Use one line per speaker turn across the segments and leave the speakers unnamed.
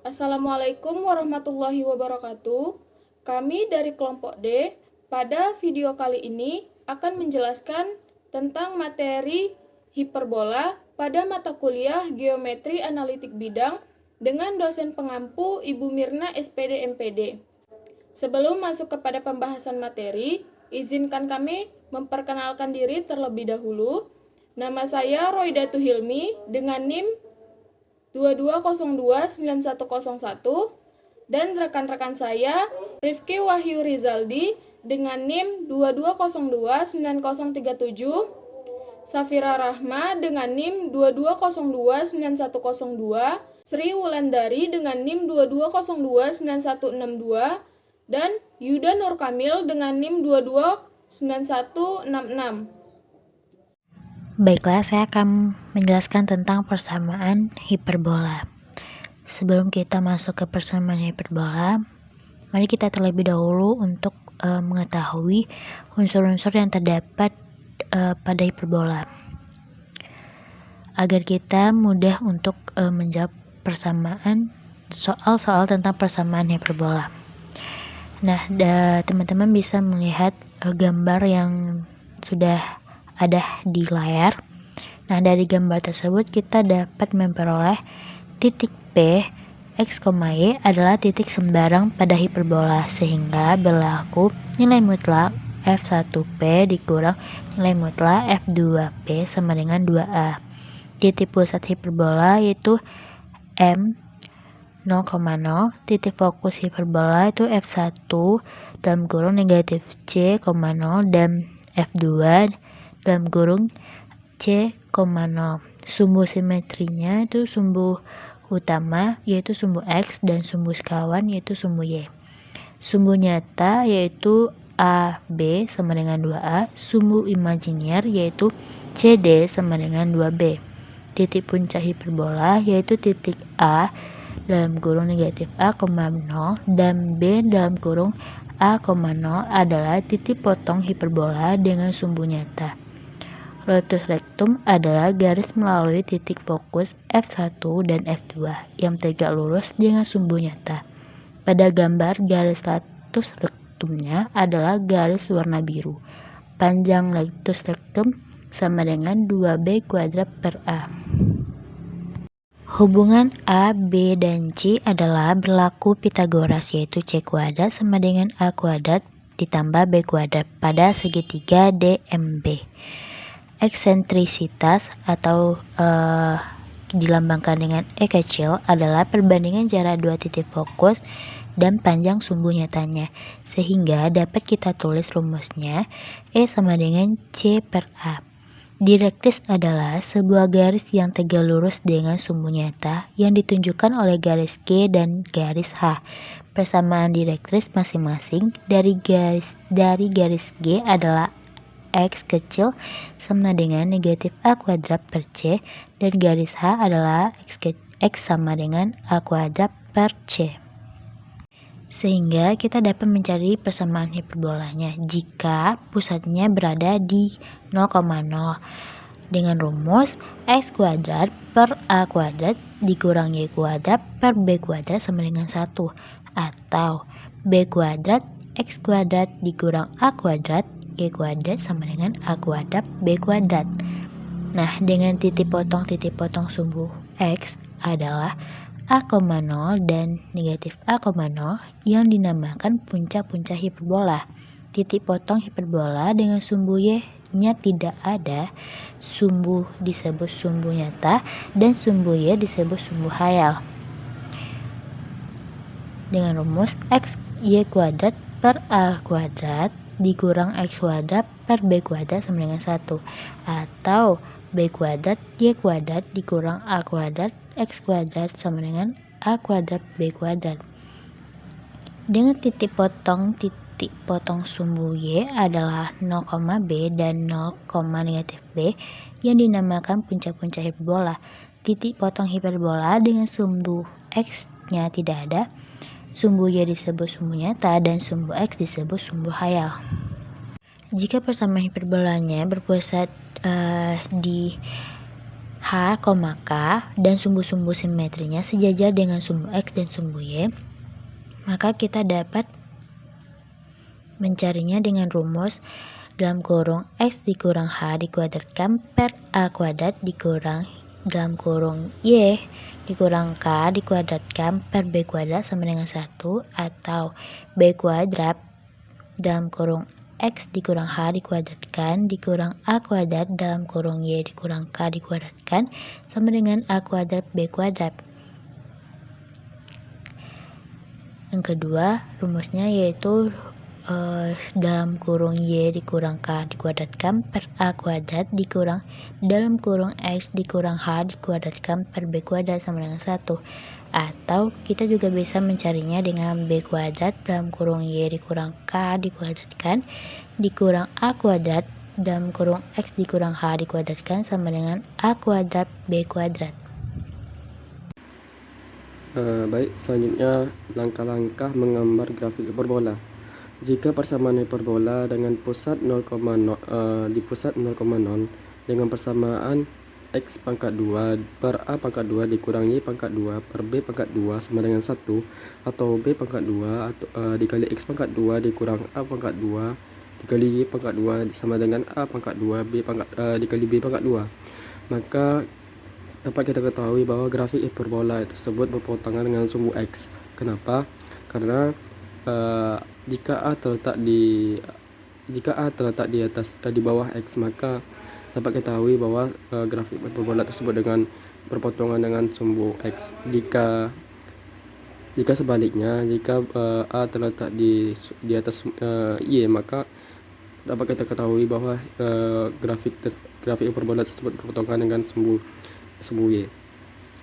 Assalamualaikum warahmatullahi wabarakatuh. Kami dari kelompok D pada video kali ini akan menjelaskan tentang materi hiperbola pada mata kuliah Geometri Analitik Bidang dengan dosen pengampu Ibu Mirna SPD MPD. Sebelum masuk kepada pembahasan materi, izinkan kami memperkenalkan diri terlebih dahulu. Nama saya Roidatu Hilmi dengan NIM 22029101 dan rekan-rekan saya Rifki Wahyu Rizaldi dengan NIM 22029037, Safira Rahma dengan NIM 22029102, Sri Wulandari dengan NIM 22029162, dan Yuda Nur Kamil dengan NIM 229166.
Baiklah, saya akan menjelaskan tentang persamaan hiperbola. Sebelum kita masuk ke persamaan hiperbola, mari kita terlebih dahulu untuk mengetahui unsur-unsur yang terdapat pada hiperbola, agar kita mudah untuk menjawab persamaan soal-soal tentang persamaan hiperbola. Nah, teman-teman bisa melihat gambar yang sudah ada di layar. Nah, dari gambar tersebut kita dapat memperoleh titik P, X, Y adalah titik sembarang pada hiperbola, sehingga berlaku nilai mutlak F1P dikurang nilai mutlak F2P sama dengan 2A. Titik pusat hiperbola yaitu M 0,0, titik fokus hiperbola itu F1 dalam kurung negatif C, 0 dan F2 dalam kurung C, 0. Sumbu simetrinya itu sumbu utama yaitu sumbu X dan sumbu sekawan yaitu sumbu Y. Sumbu nyata yaitu AB sama dengan 2A, sumbu imajiner yaitu CD sama dengan 2B. Titik puncak hiperbola yaitu titik A dalam kurung negatif A, 0 dan B dalam kurung A, 0 adalah titik potong hiperbola dengan sumbu nyata. Lotus rectum adalah garis melalui titik fokus F1 dan F2 yang tegak lurus dengan sumbu nyata. Pada gambar, garis lotus rectumnya adalah garis warna biru. Panjang lotus rectum sama dengan 2B kuadrat per A. Hubungan A, B, dan C adalah berlaku Pitagoras, yaitu C kuadrat sama dengan A kuadrat ditambah B kuadrat pada segitiga DMB. Eksentrisitas atau dilambangkan dengan E kecil adalah perbandingan jarak dua titik fokus dan panjang sumbu nyatanya, sehingga dapat kita tulis rumusnya E sama dengan C per A. Direktris adalah sebuah garis yang tegak lurus dengan sumbu nyata yang ditunjukkan oleh garis G dan garis H. Persamaan direktris masing-masing dari garis G adalah X kecil sama dengan negatif A kuadrat per C dan garis H adalah X sama dengan A kuadrat per C. Sehingga kita dapat mencari persamaan hiperbolanya jika pusatnya berada di 0,0 dengan rumus X kuadrat per A kuadrat dikurang Y kuadrat per B kuadrat sama dengan 1, atau B kuadrat X kuadrat dikurang A kuadrat Y kuadrat sama dengan A kuadrat B kuadrat. Nah, dengan titik potong sumbu X adalah A, 0 dan negatif A, 0 yang dinamakan puncak-puncak hiperbola. Titik potong hiperbola dengan sumbu Y-nya tidak ada, sumbu disebut sumbu nyata dan sumbu Y disebut sumbu hayal. Dengan rumus X Y kuadrat per A kuadrat dikurang X kuadrat per B kuadrat sama dengan 1, atau B kuadrat Y kuadrat dikurang A kuadrat X kuadrat sama dengan A kuadrat B kuadrat. Dengan titik potong sumbu Y adalah 0, B dan 0, negatif B yang dinamakan puncak-puncak hiperbola. Titik potong hiperbola dengan sumbu X-nya tidak ada, sumbu Y disebut sumbu nyata dan sumbu X disebut sumbu hayal. Jika persamaan hiperbolanya berpusat di H, K dan sumbu-sumbu simetrinya sejajar dengan sumbu X dan sumbu Y, maka kita dapat mencarinya dengan rumus dalam kurung X dikurang H dikuadratkan per A kuadrat dikurang dalam kurung Y dikurang K dikuadratkan per B kuadrat sama dengan 1, atau B kuadrat dalam kurung X dikurang H dikuadratkan dikurang A kuadrat dalam kurung Y dikurang K dikuadratkan sama dengan A kuadrat B kuadrat. Yang kedua rumusnya yaitu dalam kurung Y dikurang K dikuadratkan per A kuadrat dikurang dalam kurung X dikurang H dikuadratkan per B kuadrat sama dengan 1, atau kita juga bisa mencarinya dengan B kuadrat dalam kurung Y dikurang K dikuadratkan dikurang A kuadrat dalam kurung X dikurang H dikuadratkan sama dengan A kuadrat B kuadrat.
Baik, selanjutnya langkah-langkah menggambar grafik hiperbola. Jika persamaan hiperbola dengan pusat 0,0 di pusat 0,0 dengan persamaan X pangkat 2 per A pangkat 2 dikurang Y pangkat 2 per B pangkat 2 sama dengan 1, atau B pangkat 2 dikali X pangkat 2 dikurang A pangkat 2 dikali Y pangkat 2 sama dengan A pangkat 2 dikali B pangkat 2, maka dapat kita ketahui bahwa grafik hiperbola tersebut berpotongan dengan sumbu X. Kenapa? Karena jika A terletak di atas di bawah X, maka dapat kita ketahui bahwa grafik hiperbola tersebut dengan berpotongan dengan sumbu X. Jika sebaliknya, jika A terletak di atas Y, maka dapat kita ketahui bahwa grafik hiperbola tersebut berpotongan dengan sumbu Y.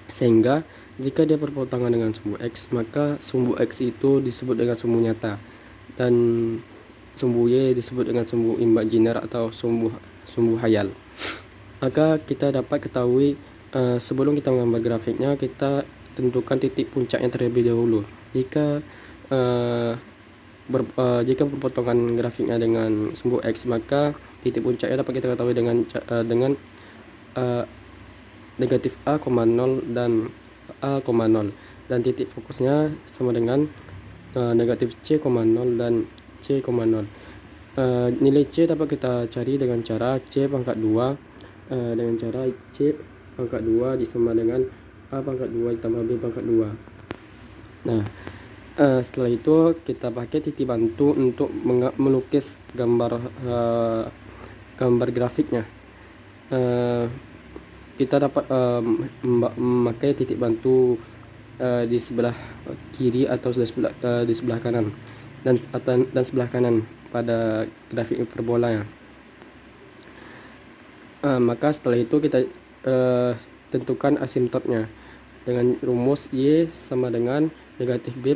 Sehingga jika dia berpotongan dengan sumbu X, maka sumbu X itu disebut dengan sumbu nyata dan sumbu Y disebut dengan sumbu imajiner atau sumbu hayal. Maka kita dapat ketahui sebelum kita menggambar grafiknya, kita tentukan titik puncaknya terlebih dahulu. Jika berpotongan grafiknya dengan sumbu X, maka titik puncaknya dapat kita ketahui dengan negatif A,0 dan A,0, dan titik fokusnya sama dengan negatif C,0 dan C,0. Nilai C dapat kita cari dengan cara C pangkat 2 disama dengan A pangkat 2 ditambah B pangkat 2. Nah, setelah itu kita pakai titik bantu untuk melukis gambar grafiknya. Kita dapat memakai titik bantu di sebelah kiri atau di sebelah kanan dan sebelah kanan pada grafik hiperbola ya. Maka setelah itu kita tentukan asimptotnya dengan rumus Y sama dengan negatif B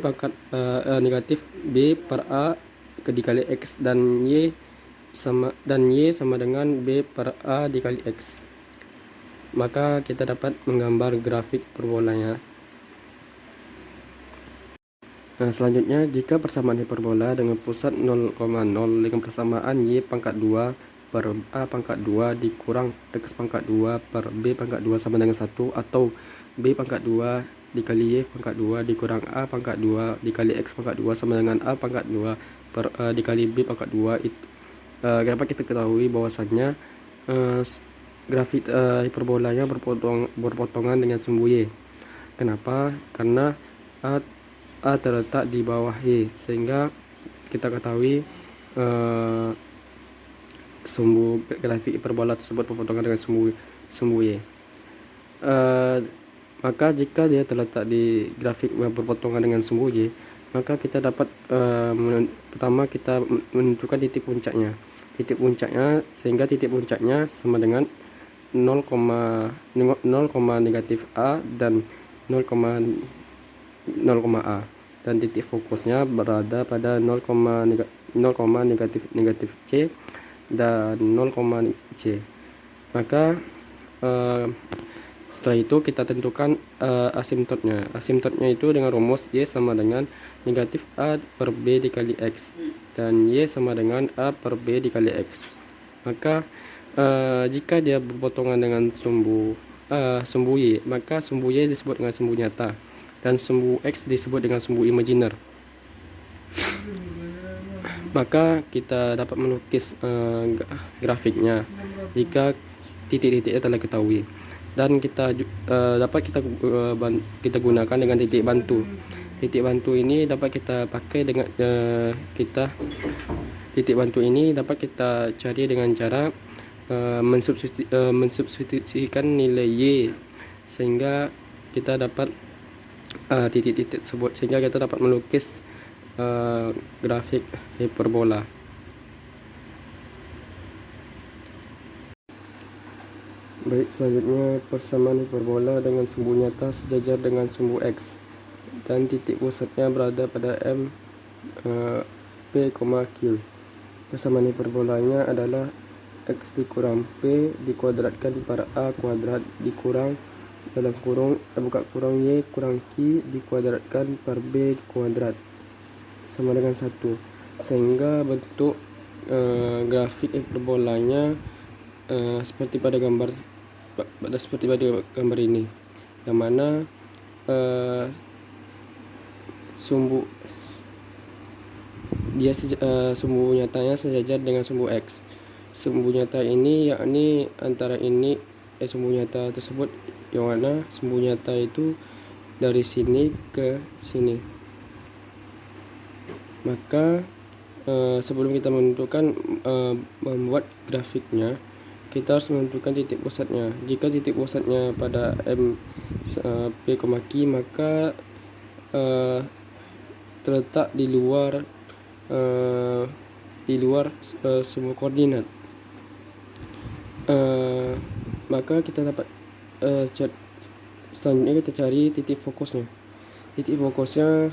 per A dikali X dan Y sama dengan B per A dikali X. Maka kita dapat menggambar grafik hiperbolanya. Nah, selanjutnya jika persamaan hiperbola dengan pusat 0,0 dengan persamaan Y pangkat 2 per A pangkat 2 dikurang X pangkat 2 per B pangkat 2 sama dengan 1, atau B pangkat 2 dikali Y pangkat 2 dikurang A pangkat 2 dikali X pangkat 2 sama dengan A pangkat 2 per dikali B pangkat 2, dapat kita ketahui bahwasannya grafik hiperbolanya berpotongan dengan sumbu Y. Kenapa? Karena A terletak di bawah Y, sehingga kita ketahui sumbu grafik hiperbola tersebut berpotongan dengan sumbu Y. Maka jika dia terletak di grafik berpotongan dengan sumbu Y, maka kita dapat pertama kita menentukan titik puncaknya sehingga titik puncaknya sama dengan 0, negatif A dan 0, A, dan titik fokusnya berada pada 0, negatif C dan 0, C. Maka setelah itu kita tentukan asimptotnya itu dengan rumus Y sama dengan negatif A per B dikali X dan Y sama dengan A per B dikali X. Maka jika dia berpotongan dengan sumbu sumbu Y, maka sumbu Y disebut dengan sumbu nyata dan sumbu X disebut dengan sumbu imajiner. Maka kita dapat melukis grafiknya jika titik-titiknya telah ketahui, dan kita dapat kita gunakan dengan titik bantu. Titik bantu ini dapat kita pakai dengan titik bantu ini dapat kita cari dengan cara mensubstitusikan nilai Y, sehingga kita dapat titik-titik tersebut, sehingga kita dapat melukis grafik hiperbola. Baik, selanjutnya persamaan hiperbola dengan sumbu nyata sejajar dengan sumbu X dan titik pusatnya berada pada M P, Q. Persamaan hiperbolanya adalah X dikurang P dikuadratkan per A kuadrat dikurang dalam kurung buka kurung Y kurang Q dikuadratkan per B kuadrat sama dengan 1, sehingga bentuk grafik hiperbolanya seperti pada gambar ini, yang mana sumbu nyatanya sejajar dengan sumbu X. Sumbu nyata ini yakni antara ini sumbu nyata tersebut, yang mana sumbu nyata itu dari sini ke sini. Maka sebelum kita menentukan membuat grafiknya, kita harus menentukan titik pusatnya. Jika titik pusatnya pada M P, Q, maka terletak di luar semua koordinat. Maka kita dapat selanjutnya kita cari titik fokusnya. Titik fokusnya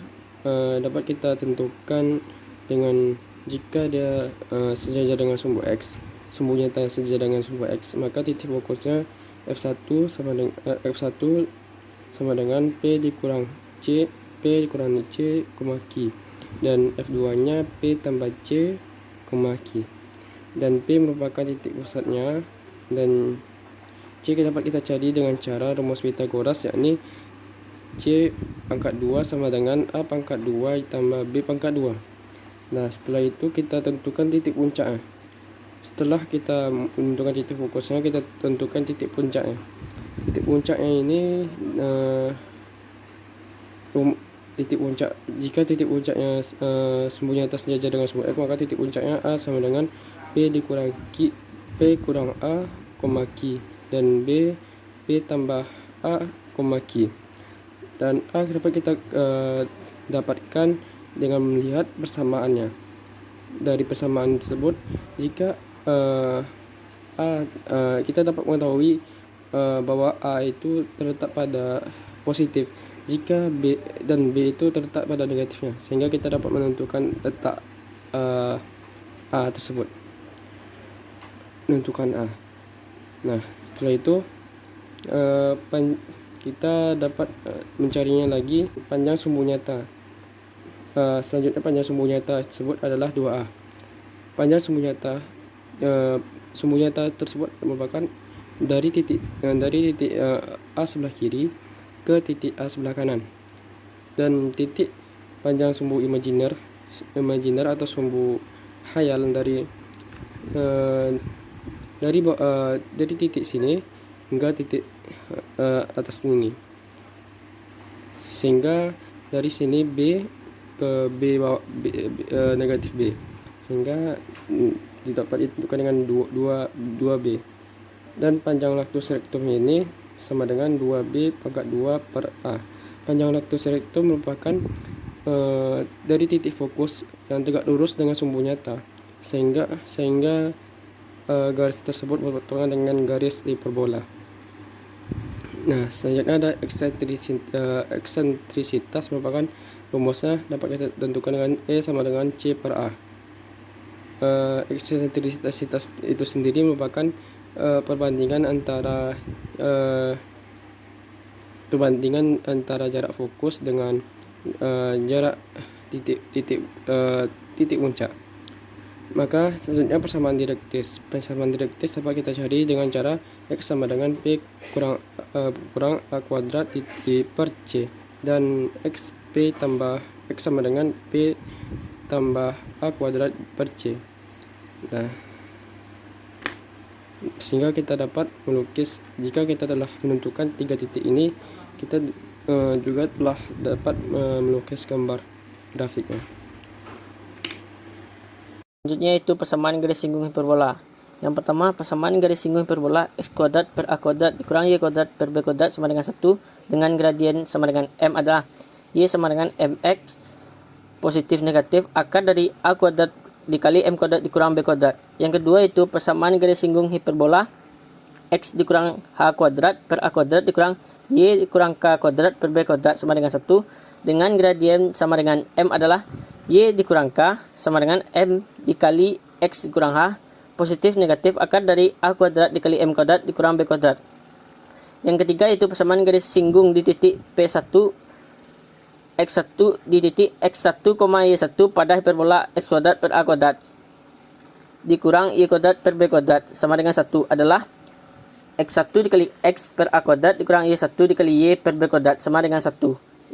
dapat kita tentukan dengan jika dia sejajar dengan sumbu X, sumbu nyata sejajar dengan sumbu X, maka titik fokusnya F1 sama dengan P dikurang C, P dikurang C, Q, dan F2 nya P tambah C, Q, dan P merupakan titik pusatnya, dan C dapat kita cari dengan cara rumus Pythagoras, yakni C pangkat 2 sama dengan A pangkat 2 tambah B pangkat 2. Nah, setelah itu kita tentukan titik puncaknya. Setelah kita menentukan titik fokusnya, kita tentukan titik puncaknya. Titik puncaknya ini jika titik puncaknya sumbu nyata sejajar dengan sumbu X, maka titik puncaknya A sama dengan P dikurang Q, P kurang A, Q, dan B P tambah A, Q. Dan A dapat kita dapatkan dengan melihat persamaannya. Dari persamaan tersebut, jika kita dapat mengetahui bahwa A itu terletak pada positif, jika B dan B itu terletak pada negatifnya, sehingga kita dapat menentukan letak A tersebut. Menentukan A. Nah, setelah itu kita dapat mencarinya lagi panjang sumbu nyata. Selanjutnya panjang sumbu nyata tersebut adalah 2A. Panjang sumbu nyata tersebut merupakan dari titik A sebelah kiri ke titik A sebelah kanan, dan titik panjang sumbu imajiner atau sumbu khayal dari titik sini hingga titik atas ini, sehingga dari sini B ke B negatif B, sehingga dapat ditentukan dengan 2B, dan panjang lactus rectum ini sama dengan 2B pangkat 2 per A. Panjang lactus rectum merupakan dari titik fokus yang tegak lurus dengan sumbu nyata, sehingga garis tersebut berpotongan dengan garis hiperbola. Nah, selanjutnya ada eksentrisitas merupakan rumusnya dapat kita tentukan dengan E sama dengan C per A. Eksentrisitas itu sendiri merupakan perbandingan antara jarak fokus dengan jarak titik puncak. Maka selanjutnya persamaan direktis. Persamaan direktis dapat kita cari dengan cara X sama dengan P kurang A kuadrat per C, dan P tambah X sama dengan P tambah A kuadrat per C. Nah, sehingga kita dapat melukis, jika kita telah menentukan 3 titik ini, kita juga telah dapat melukis gambar grafiknya.
Selanjutnya itu persamaan garis singgung hiperbola. Yang pertama, persamaan garis singgung hiperbola X kuadrat per A kuadrat dikurang Y kuadrat per B kuadrat sama dengan 1 dengan gradien sama dengan M adalah Y sama dengan MX positif negatif akar dari A kuadrat dikali M kuadrat dikurang B kuadrat. Yang kedua itu persamaan garis singgung hiperbola X dikurang H kuadrat per A kuadrat dikurang Y dikurang K kuadrat per B kuadrat sama dengan 1 dengan gradien sama dengan M adalah Y dikurang K sama dengan M dikali X dikurang H positif negatif akar dari A kuadrat dikali M kuadrat dikurang B kuadrat. Yang ketiga itu persamaan garis singgung di titik P1 X1 di titik X1, Y1 pada hiperbola X kuadrat per A kuadrat dikurang Y kuadrat per B kuadrat sama dengan 1 adalah X1 dikali X per A kuadrat dikurang Y1 dikali Y per B kuadrat sama dengan 1.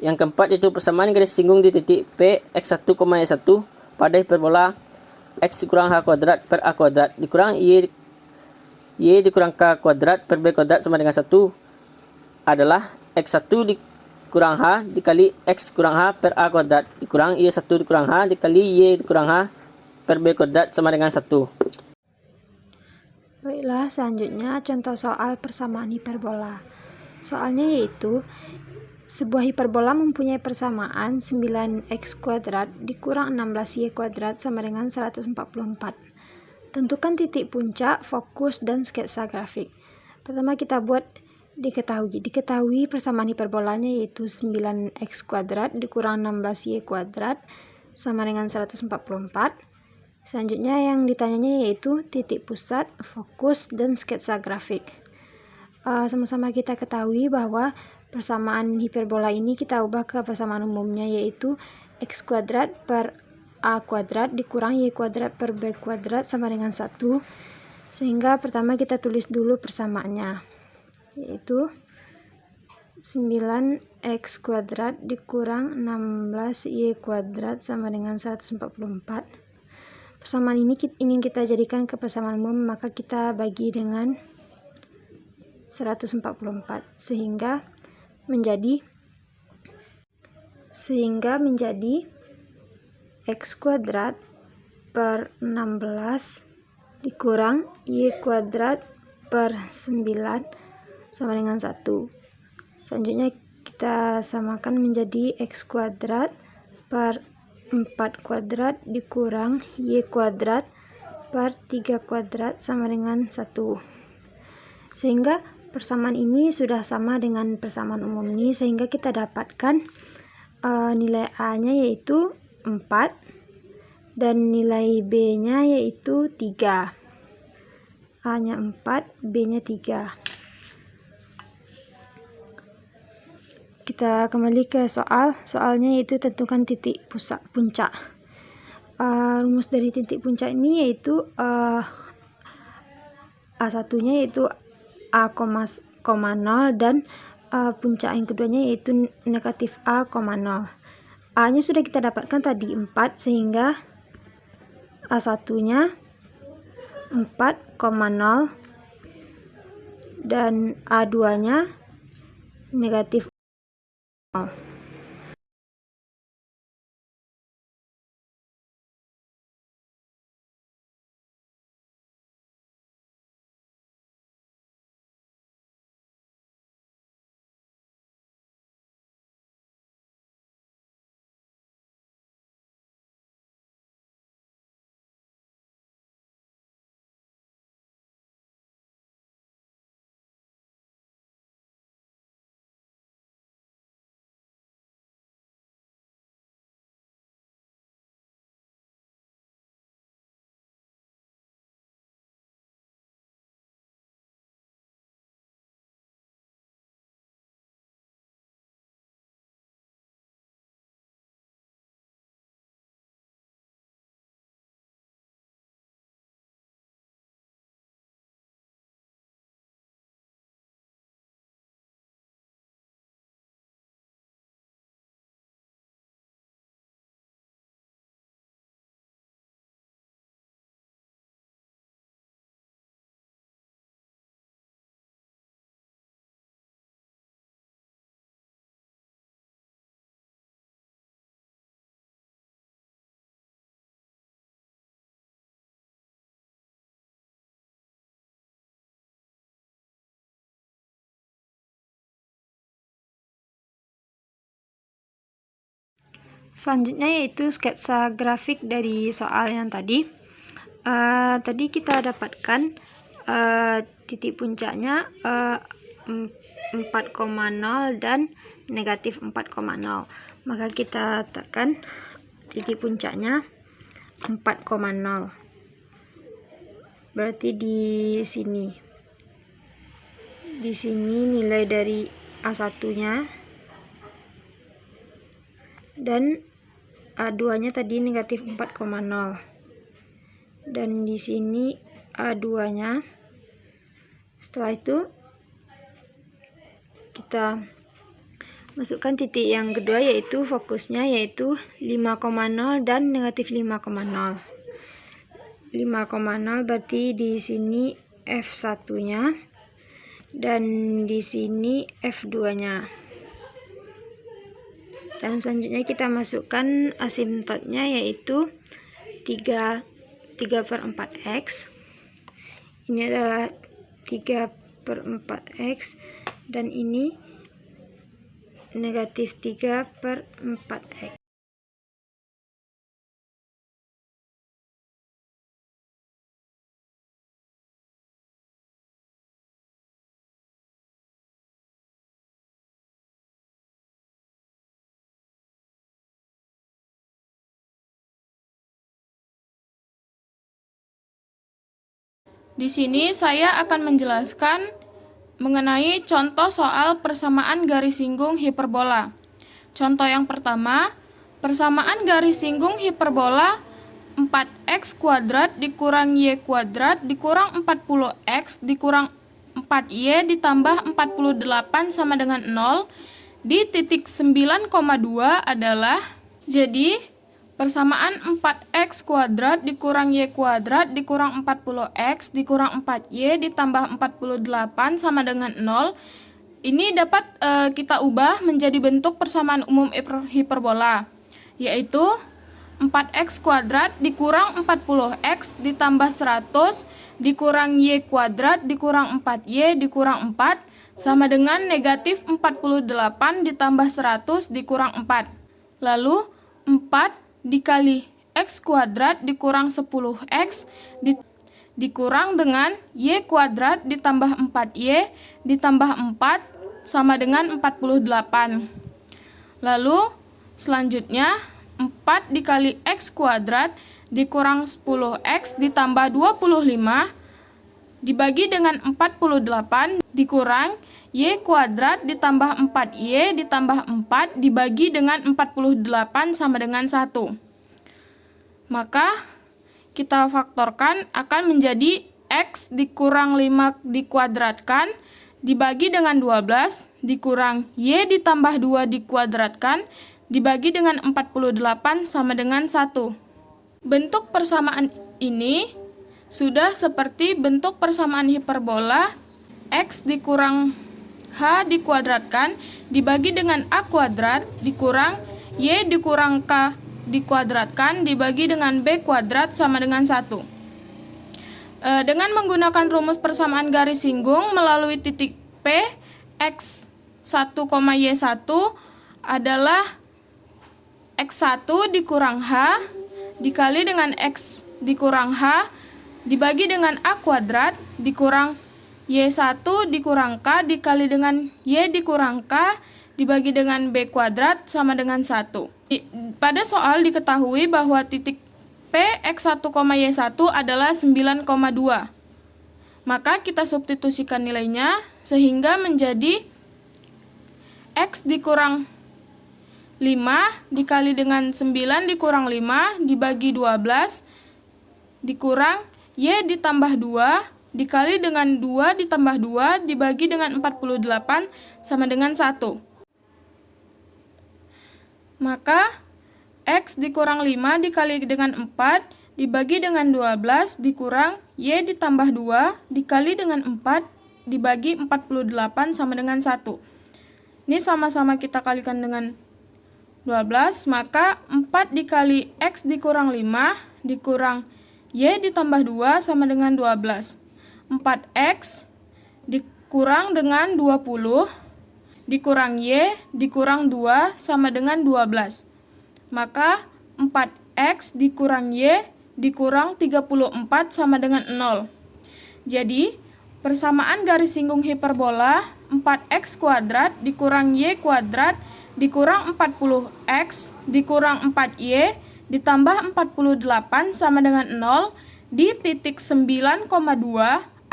Yang keempat itu persamaan garis singgung di titik P X1, Y1 pada hiperbola X dikurang H kuadrat per A kuadrat dikurang Y dikurang K kuadrat per B kuadrat sama dengan 1 adalah X1 dikurang H dikali X kurang H per A kuadrat dikurang Y1 dikurang H dikali Y dikurang H per B kuadrat sama dengan 1.
Baiklah, selanjutnya contoh soal persamaan hiperbola. Soalnya yaitu sebuah hiperbola mempunyai persamaan 9x kuadrat dikurang 16y kuadrat sama dengan 144. Tentukan titik puncak, fokus, dan sketsa grafik. Pertama kita buat diketahui persamaan hiperbolanya yaitu 9x kuadrat dikurang 16y kuadrat sama dengan 144. Selanjutnya yang ditanyanya yaitu titik pusat, fokus, dan sketsa grafik. Sama-sama kita ketahui bahwa persamaan hiperbola ini kita ubah ke persamaan umumnya yaitu x kuadrat per A kuadrat dikurang Y kuadrat per B kuadrat sama dengan 1. Sehingga pertama kita tulis dulu persamaannya yaitu 9x kuadrat dikurang 16y kuadrat sama dengan 144. Persamaan ini ingin kita jadikan ke persamaan umum, maka kita bagi dengan 144 sehingga menjadi x kuadrat per 16 dikurang y kuadrat per 9 sama dengan 1. Selanjutnya kita samakan menjadi x kuadrat per 4 kuadrat dikurang y kuadrat per 3 kuadrat sama dengan 1. Sehingga persamaan ini sudah sama dengan persamaan umum ini, sehingga kita dapatkan nilai A-nya yaitu 4 dan nilai B-nya yaitu 3. A-nya 4, B-nya 3. Kita kembali ke soalnya yaitu tentukan titik puncak. Rumus dari titik puncak ini yaitu A1-nya yaitu A,0 dan puncak yang keduanya yaitu negatif A,0. A-nya sudah kita dapatkan tadi 4 sehingga A1-nya 4,0 dan A2-nya negatif 0. Selanjutnya yaitu sketsa grafik dari soal yang tadi. Tadi kita dapatkan titik puncaknya 4,0 dan negatif 4,0. Maka kita letakkan titik puncaknya 4,0. Berarti di sini. Di sini nilai dari A1-nya dan A2-nya tadi negatif 4,0. Dan di sini A2-nya. Setelah itu kita masukkan titik yang kedua, yaitu fokusnya, yaitu 5,0 dan negatif 5,0. 5,0 berarti di sini F1-nya dan di sini F2-nya. Dan selanjutnya kita masukkan asimptotnya, yaitu 3/4x. Ini adalah 3/4x dan ini negatif 3/4x.
Di sini saya akan menjelaskan mengenai contoh soal persamaan garis singgung hiperbola. Contoh yang pertama, persamaan garis singgung hiperbola 4x kuadrat dikurang y kuadrat dikurang 40x dikurang 4y ditambah 48 sama dengan 0 di titik 9,2 adalah, jadi persamaan 4x kuadrat dikurang y kuadrat dikurang 40x dikurang 4y ditambah 48 sama dengan 0. Ini dapat kita ubah menjadi bentuk persamaan umum hiperbola, yaitu 4x kuadrat dikurang 40x ditambah 100 dikurang y kuadrat dikurang 4y dikurang 4 sama dengan negatif 48 ditambah 100 dikurang 4. Lalu 4 dikali x kuadrat dikurang 10x dikurang dengan y kuadrat ditambah 4y ditambah 4 sama dengan 48. Lalu selanjutnya 4 dikali x kuadrat dikurang 10x ditambah 25 dibagi dengan 48 dikurang y kuadrat ditambah 4y ditambah 4 dibagi dengan 48 sama dengan 1. Maka kita faktorkan akan menjadi x dikurang 5 dikuadratkan dibagi dengan 12 dikurang y ditambah 2 dikuadratkan dibagi dengan 48 sama dengan 1. Bentuk persamaan ini sudah seperti bentuk persamaan hiperbola x dikurang h dikuadratkan dibagi dengan a kuadrat dikurang y dikurang k dikuadratkan dibagi dengan b kuadrat sama dengan 1. Dengan menggunakan rumus persamaan garis singgung melalui titik P, x1, y1 adalah x1 dikurang h dikali dengan x dikurang h dibagi dengan a kuadrat dikurang y1 dikurang k dikali dengan y dikurang k dibagi dengan b kuadrat sama dengan 1. Pada soal diketahui bahwa titik P, x1, y1 adalah 9,2. Maka kita substitusikan nilainya sehingga menjadi x dikurang 5 dikali dengan 9 dikurang 5 dibagi 12 dikurang y ditambah 2 dikali dengan 2 ditambah 2 dibagi dengan 48 sama dengan 1. Maka x dikurang 5 dikali dengan 4 dibagi dengan 12 dikurang y ditambah 2 dikali dengan 4 dibagi 48 sama dengan 1. Ini sama-sama kita kalikan dengan 12, maka 4 dikali x dikurang 5 dikurang y ditambah 2 sama dengan 12. 4x dikurang dengan 20 dikurang y dikurang 2 sama dengan 12. maka 4x dikurang y dikurang 34 sama dengan 0. Jadi, persamaan garis singgung hiperbola 4x kuadrat dikurang y kuadrat dikurang 40x dikurang 4y ditambah 48 sama dengan 0 di titik 9,2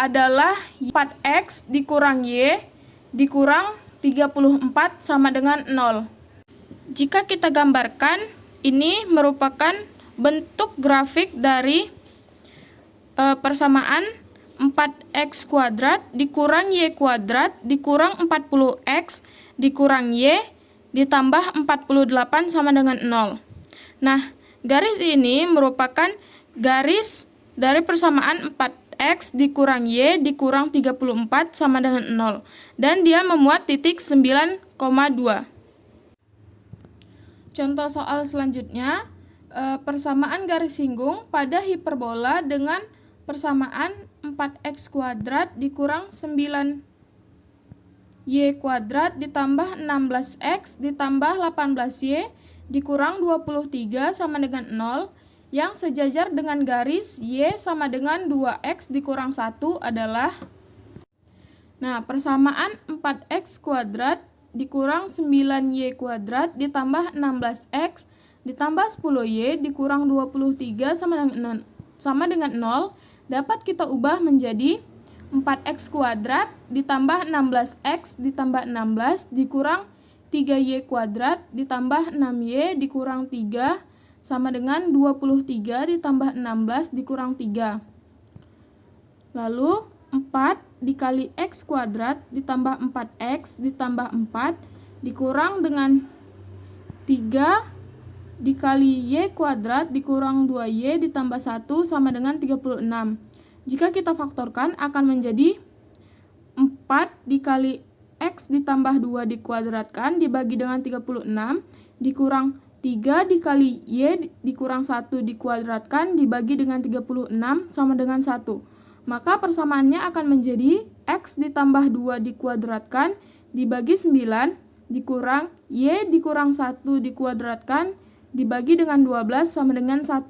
adalah 4x dikurang y dikurang 34 sama dengan 0. Jika kita gambarkan, ini merupakan bentuk grafik dari persamaan 4x kuadrat dikurang y kuadrat dikurang 40x dikurang y ditambah 48 sama dengan 0. Nah, garis ini merupakan garis dari persamaan 4x dikurang y dikurang 34 sama dengan 0. Dan dia memuat titik 9,2. Contoh soal selanjutnya, persamaan garis singgung pada hiperbola dengan persamaan 4x kuadrat dikurang 9y kuadrat ditambah 16x ditambah 18y dikurang 23 sama dengan 0 yang sejajar dengan garis y sama dengan 2x dikurang 1 adalah. Nah, persamaan 4x kuadrat dikurang 9y kuadrat ditambah 16x ditambah 10y dikurang 23 sama dengan 0 dapat kita ubah menjadi 4x kuadrat ditambah 16x ditambah 16 dikurang 3y kuadrat ditambah 6y dikurang 3 sama dengan 23 ditambah 16 dikurang 3. Lalu 4 dikali x kuadrat ditambah 4x ditambah 4 dikurang dengan 3 dikali y kuadrat dikurang 2y ditambah 1 sama dengan 36. Jika kita faktorkan akan menjadi 4 dikali x ditambah 2 dikuadratkan dibagi dengan 36 dikurang 3 dikali y dikurang 1 dikuadratkan dibagi dengan 36 sama dengan 1. Maka persamaannya akan menjadi x ditambah 2 dikuadratkan dibagi 9 dikurang y dikurang 1 dikuadratkan dibagi dengan 12 sama dengan 1.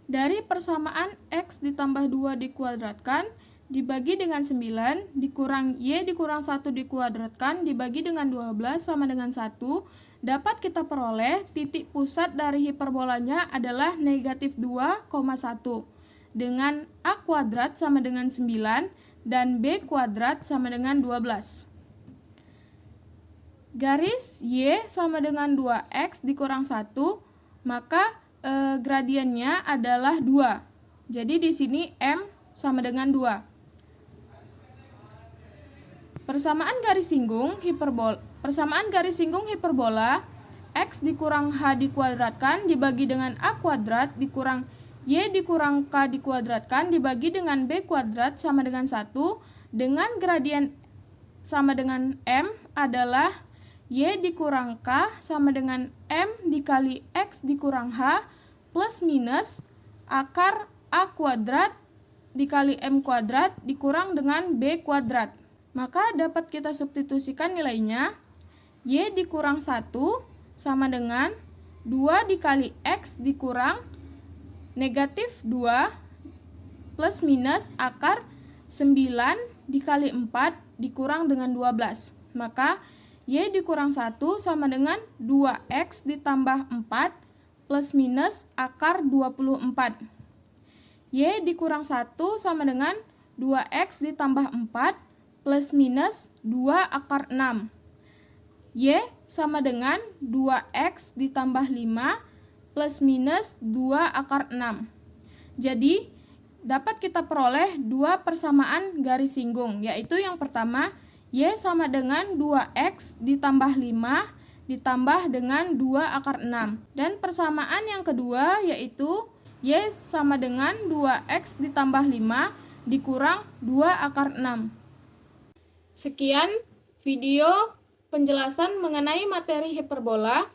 Dari persamaan x ditambah 2 dikuadratkan dibagi dengan 9 dikurang y dikurang 1 dikuadratkan dibagi dengan 12 sama dengan 1 dapat kita peroleh titik pusat dari hiperbolanya adalah negatif 2,1 dengan a kuadrat sama dengan 9 dan b kuadrat sama dengan 12. Garis y sama dengan 2x dikurang 1, maka gradiennya adalah 2. Jadi di sini m sama dengan 2. Persamaan garis singgung hiperbola x dikurang h dikuadratkan dibagi dengan a kuadrat dikurang y dikurang k dikuadratkan dibagi dengan b kuadrat sama dengan 1 dengan gradien sama dengan m adalah y dikurang k sama dengan m dikali x dikurang h plus minus akar a kuadrat dikali m kuadrat dikurang dengan b kuadrat. Maka dapat kita substitusikan nilainya. Y dikurang 1 sama dengan 2 dikali x dikurang negatif 2 plus minus akar 9 dikali 4 dikurang dengan 12. Maka y dikurang 1 sama dengan 2x ditambah 4 plus minus akar 24. Y dikurang 1 sama dengan 2x ditambah 4 plus minus 2 akar 6. Y sama dengan 2x ditambah 5 plus minus 2 akar 6. Jadi, dapat kita peroleh dua persamaan garis singgung, yaitu yang pertama, y sama dengan 2x ditambah 5 ditambah dengan 2 akar 6. Dan persamaan yang kedua yaitu y sama dengan 2x ditambah 5 dikurang 2 akar 6. Sekian video penjelasan mengenai materi hiperbola.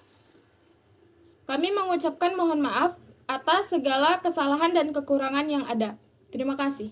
Kami mengucapkan mohon maaf atas segala kesalahan dan kekurangan yang ada. Terima kasih.